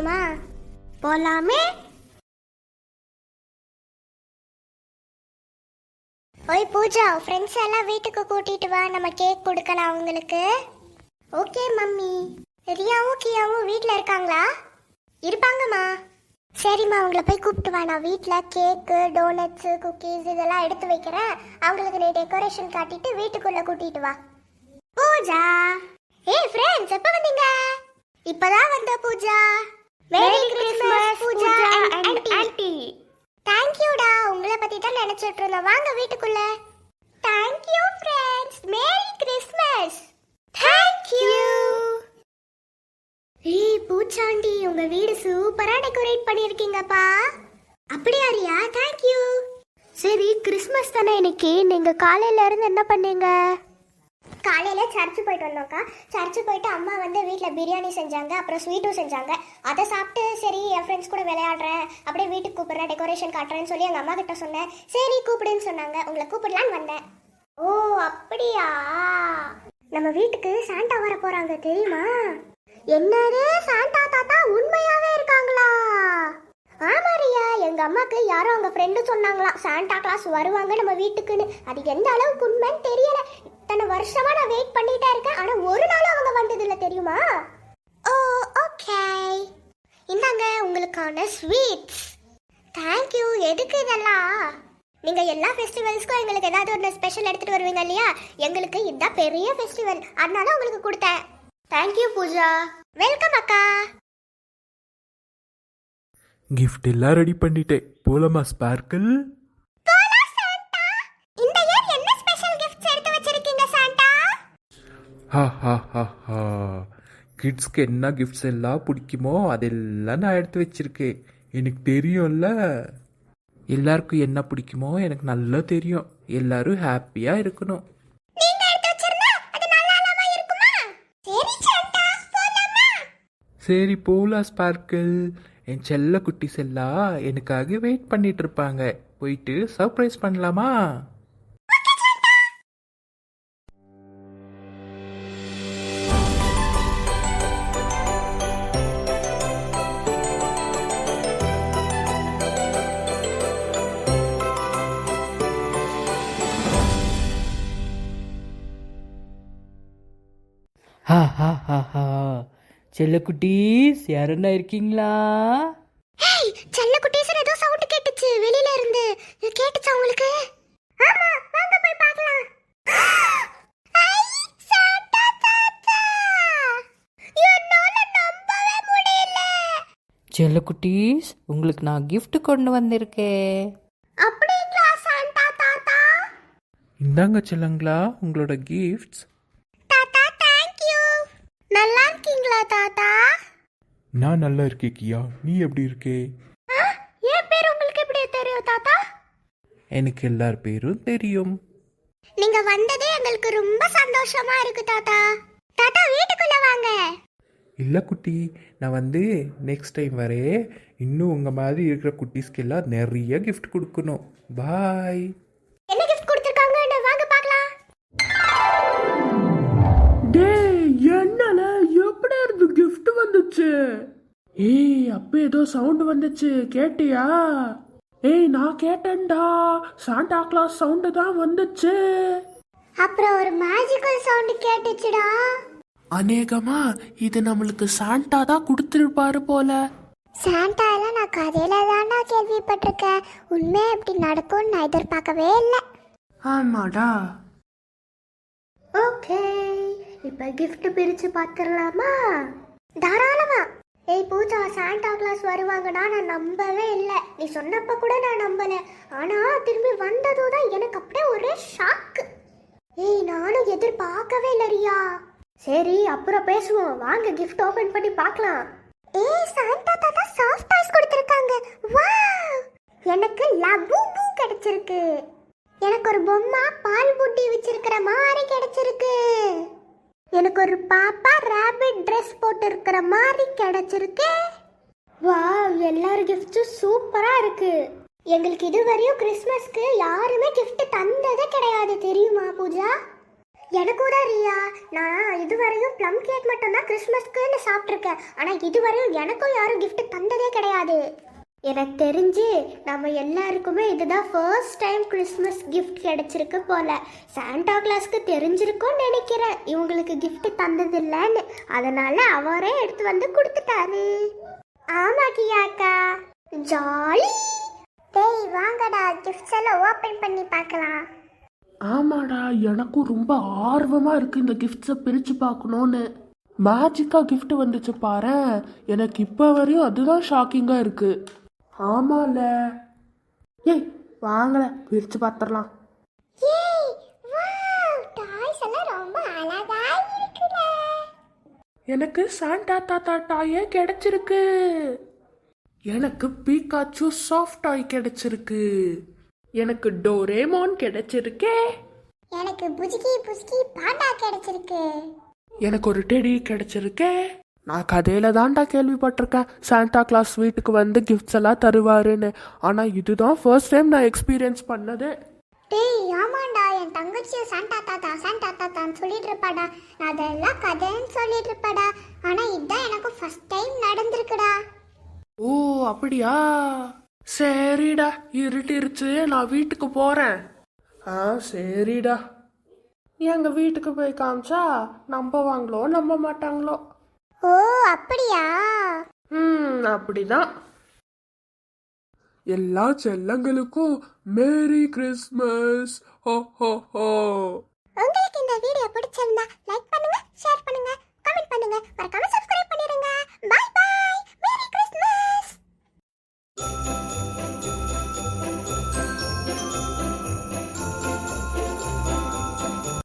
போலாமா? போலாமே. ஓய் பூஜா, ஃப்ரெண்ட்ஸ் எல்லாம் வீட்டுக்கு கூட்டிட்டு வா, நம்ம கேக் கொடுக்கலாம் அவங்களுக்கு. Okay mummy. ரியாவும் கியாவும் வீட்டில் இருக்காங்களா? இருப்பாங்கம்மா. சரிம்மா, அவங்கள போய் கூப்பிட்டு வா. நான் வீட்டில் கேக்கு, டோனட்ஸு, குக்கீஸ் இதெல்லாம் எடுத்து வைக்கிறேன். அவங்களுக்கு நீ டெக்கரேஷன் காட்டிட்டு வீட்டுக்குள்ளே கூட்டிட்டு வா. பூஜா, ஏய் ஃப்ரெண்ட்ஸ், எப்போ வந்தீங்க? இப்பதான் வந்த Pooja. Merry Christmas Pooja and aunty. Thank யூடா, உங்களை பத்தி தான் நினைச்சிட்டு இருந்தோம். வாங்க வீட்டுக்குள்ள. Thank you friends. Merry Christmas. Thank you. ஏய் பூச்சாண்டி, உங்க வீடு சூப்பரா டெக்கரேட் பண்ணிருக்கீங்கப்பா. அப்படியா ரியா? Thank you. சரி, கிறிஸ்மஸ் தானே இன்னைக்கு, நீங்க காலையில இருந்து என்ன பண்ணீங்க? காலையில் சர்ச்சு போயிட்டு வந்தோம்க்கா. சர்ச்சு போயிட்டு அம்மா வந்து வீட்டில் பிரியாணி செஞ்சாங்க, அப்புறம் ஸ்வீட்டும் செஞ்சாங்க. அதை சாப்பிட்டு சரி என் ஃப்ரெண்ட்ஸ் கூட விளையாடுறேன், அப்படியே வீட்டுக்கு கூப்பிட்றேன், டெக்கரேஷன் காட்டுறேன்னு சொல்லி எங்கள் அம்மா கிட்ட சொன்னேன். சரி கூப்பிடுன்னு சொன்னாங்க, உங்களை கூப்பிடலான்னு வந்தேன். ஓ அப்படியா? நம்ம வீட்டுக்கு சாண்டா வர போகிறாங்க தெரியுமா? என்னது, சாண்டா தாத்தா உண்மையாகவே இருக்காங்களா? ஆமா ரியா, எங்க அம்மாக்கு யாரோ அவங்க ஃப்ரெண்டு சொன்னாங்களாம் சாண்டா கிளாஸ் வருவாங்க நம்ம வீட்டுக்குன்னு. அது எந்த அளவுக்கு உண்மைன்னு தெரியல. இத்தனை வருஷமா நான் வெயிட் பண்ணிட்டே இருக்கேன், ஆனா ஒரு நாளும் அவங்க வந்தது இல்ல தெரியுமா? ஓ ஓகே, இந்தாங்க உங்களுக்கான ஸ்வீட்ஸ். Thank you. எதுக்கு இதெல்லாம்? நீங்க எல்லா ஃபெஸ்டிவல்ஸ்க்கும் எங்களுக்கு ஏதாவது ஒரு ஸ்பெஷல் எடுத்துட்டு வருவீங்க இல்லையா? எங்களுக்கு இதுதான் பெரிய ஃபெஸ்டிவல், அதனால உங்களுக்கு கொடுத்தேன். Thank you Pooja. வெல்கம் அக்கா. கிஃப்ட் எல்லாம் ரெடி பண்ணிட்டேன், போலாமா ஸ்பார்க்கிள்? இந்த இயர் என்ன ஸ்பெஷல் கிஃப்ட்ஸ் எடுத்து வச்சிருக்கீங்க சாண்டா? கிட்ஸ்க்கு என்ன கிஃப்ட்ஸ் எல்லாம் பிடிக்குமோ அதெல்லாம் நான் எடுத்து வச்சிருக்கேன். எனக்கு தெரியும்ல, எல்லாருக்கும் என்ன பிடிக்குமோ எனக்கு நல்லா தெரியும். எல்லாரும் ஹாப்பியா இருக்கணும். நீங்க எடுத்து வச்சிருந்தா அது நல்லாமா இருக்குமா? சரி சாண்டா, போலாமா? சரி போலாம் ஸ்பார்க்கிள். என் செல்ல குட்டிஸ் எல்லாம் எனக்காக வெயிட் பண்ணிட்டு இருப்பாங்க. போயிட்டு சர்ப்ரைஸ் பண்ணலாமா? செல்லக்குட்டீஸ் யாரன்னா இருக்கீங்களா? ஏய், செல்ல குட்டீஸ் ஏதோ சவுண்ட் கேட்டுச்சு வெளியில இருந்து. கேட்டுச்சா உங்களுக்கு? ஆமா, வாங்க போய் பார்க்கலாம். ஐ, சாண்டா தாத்தா! என்னால நம்பவே முடியல. செல்லக்குட்டீஸ், உங்களுக்கு நான் gift கொண்டு வந்திருக்கேன். அப்படிங்களா சாண்டா தாத்தா? இந்தாங்க செல்லங்களா உங்களோட கிஃப்ட்ஸ். தாத்தா தேங்க் யூ. நல்லா இருக்கீங்களா தாத்தா? நான் நல்லா இருக்கேன் கியா, நீ எப்படி இருக்கே? என் பேர் உங்களுக்கு எப்படி தெரியும் தாத்தா? எனக்கு எல்லார் பேரும் தெரியும். நீங்க வந்ததே எங்களுக்கு ரொம்ப சந்தோஷமா இருக்கு தாத்தா. தாத்தா வீட்டுக்குள்ள வாங்க. இல்லை குட்டி, நான் வந்து நெக்ஸ்ட் டைம் வரேன். இன்னும் உங்கள் மாதிரி இருக்கிற குட்டீஸ்க்கு எல்லாம் நிறைய கிஃப்ட் கொடுக்கணும். பாய். என்ன கிஃப்ட் கொடுத்திருக்காங்க, வாங்க பார்க்கலாம். டேய், என்னல எப்படி இருந்து gift வந்துச்சு? ஏய், அப்ப ஏதோ சவுண்ட் வந்துச்சு, கேட்டியா? ஏய், நான் கேட்டேன்டா, சாண்டா கிளாஸ் சவுண்ட் தான் வந்துச்சு. அப்புறம் ஒரு மேஜிக்கல் சவுண்ட் கேட்டுச்சுடா. அநேகமா இது நம்மளுக்கு சாண்டா தான் கொடுத்துருப்பாரு போல. சாண்டா எல்லாம் நான் கதையில தான்டா கேள்விப்பட்டிருக்கேன். உண்மையா எப்படி நடக்கும்னு நான் எதிர்பார்க்கவே இல்லை. ஆமாடா. ஓகே, இப்போ கிஃப்ட் பிரிச்சு பார்த்துடலாமா? தாராளமா. ஏய் பூஜா, சாண்டா கிளாஸ் வருவாங்கடா நான் நம்பவே இல்லை. நீ சொன்னப்ப கூட நான் நம்பல, ஆனா திரும்பி வந்ததும் தான் எனக்கு அப்படியே ஒரே ஷாக்கு. ஏய், நானும் எதிர்பார்க்கவே இல்லை ரியா. சரி அப்புறம் பேசுவோம், வாங்க கிஃப்ட் ஓபன் பண்ணி பார்க்கலாம். ஏய், சாண்டா தாத்தா சாஃப்ட் டாய்ஸ் கொடுத்திருக்காங்க. வாவ், எனக்கு லபூபூ கிடைச்சிருக்கு. எனக்கு ஒரு பொம்மை பால் புட்டி வச்சிருக்கிற மாதிரி கிடைச்சிருக்கு. எனக்கு ஒரு பாப்பா ராபிட் ட்ரெஸ் போட்டு இருக்கிற மாதிரி கிடைச்சிருக்கு. வாவ், எல்லாரும் கிஃப்ட்ஸும் சூப்பரா இருக்கு. எங்களுக்கு இதுவரையும் கிறிஸ்மஸ்க்கு யாருமே கிஃப்ட் தந்ததே கிடையாது தெரியுமா பூஜா? எனக்கும் தான் ரியா. நான் இதுவரையும் ப்ளம் கேக் மட்டும் தான் கிறிஸ்மஸ்க்குன்னு சாப்பிட்ருக்கேன். ஆனால் இதுவரையும் எனக்கும் யாரும் gift தந்ததே கிடையாது. எனக்கு தெரிஞ்சு நம்ம எல்லாருக்குமே இதுதான் ஃபர்ஸ்ட் டைம் கிறிஸ்மஸ் gift கிடைச்சிருக்கு போல. சாண்டா கிளாஸ்க்கு தெரிஞ்சிருக்கும்னு நினைக்கிறேன் இவங்களுக்கு gift தந்ததில்லைன்னு. அதனால அவரே எடுத்து வந்து கொடுத்துட்டாரு. ஆமா கியா அக்கா, ஜாலி. டேய் வாங்கடா, கிஃப்ட்ஸ் எல்லாம் ஓபன் பண்ணி பார்க்கலாம். ஆமாடா, எனக்கும் ரொம்ப ஆர்வமா இருக்கு இந்த கிஃப்ட்ஸை பிரிச்சு பார்க்கணும்னு. மேஜிக்கா gift வந்துச்சு பாரு, எனக்கு இப்போ வரையும் அதுதான் ஷாக்கிங்கா இருக்கு. ஆமால, ஏய் வாங்கல பிரிச்சு பார்த்துடலாம். ஏய் வாவ், டாய்ஸ் எல்லாம் ரொம்ப அழகா இருக்குல. எனக்கு சாண்டா தாத்தா டாயே கிடைச்சிருக்கு. எனக்கு பீகாச்சு சாஃப்ட் டாய் கிடைச்சிருக்கு. எனக்கு டோரேமான் கிடைச்சிருக்கே. எனக்கு புஜ்கி புஜ்கி பாண்டா கிடைச்சிருக்கு. எனக்கு ஒரு டெடி கிடைச்சிருக்கே. நான் கதையில தான்டா கேள்விப்பட்டிருக்கேன் சாண்டா கிளாஸ் வீட்டுக்கு வந்து கிஃப்ட்ஸ் எல்லாம் தருவாருன்னு. ஆனா இதுதான் ஃபர்ஸ்ட் டைம் நான் எக்ஸ்பீரியன்ஸ் பண்ணது. டேய் ஆமாண்டா, என் தங்கச்சியும் சாண்டா தாத்தான்னு சொல்லிட்டு இருப்பாடா. நான் அதெல்லாம் கதைன்னு சொல்லிட்டு இருப்பாடா. ஆனா இதுதான் எனக்கு ஃபர்ஸ்ட் டைம் நடந்திருக்குடா. ஓ அப்படியா, சரிடா, இருட்டிருச்சு, நான் வீட்டுக்கு போறேன். சரிடா. எங்க வீட்டுக்கு போய் காமிச்சா நம்புவாங்களோ நம்ப மாட்டாங்களோ. ஓ அப்படியா? அப்படிதான். எல்லா செல்லங்களுக்கும் மேரி கிறிஸ்மஸ். ஹோ ஹோ ஹோ. உங்களுக்கு இந்த வீடியோ பிடிச்சிருந்தா லைக் பண்ணுங்க, ஷேர் பண்ணுங்க, கமெண்ட் பண்ணுங்க, மறக்காம சப்ஸ்கிரைப் பண்ணிடுங்க. பை.